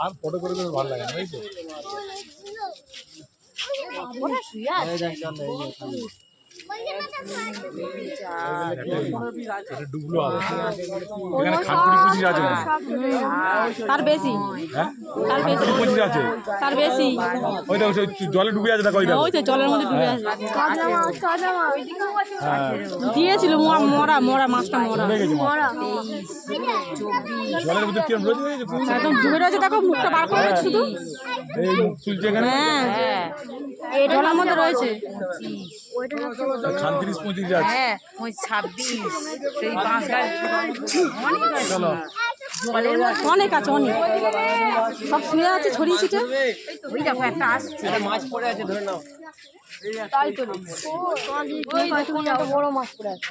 আর photo করে করে ভালো লাগে না তাই তো? ডুবলো এখানে খানপুরি পঁচিশ আছে তার বেশি, হ্যাঁ তার বেশি, পঁচিশ আছে তার বেশি। ওই দেখো জলে ডুবে আছে দেখো ওই তো জলের মধ্যে ডুবে আছে। দিয়েছিল মরা মরা মাছটা মরা জলের মধ্যে কিরম রয়েছে একদম ডুবে রয়েছে। দেখো মুখটা বার করে রয়েছে শুধু। এই মুখ চুলছে এখানে হ্যাঁ জলের মধ্যে রয়েছে। খানত্রিশ পঁচিশ আছে চলো অনেক আছে অনেক, সব শুয়ে আছে ছড়িয়ে ছিটে। মাছ পড়ে আছে ধরে নাও। তাই তো বড় মাছ পড়ে আছে।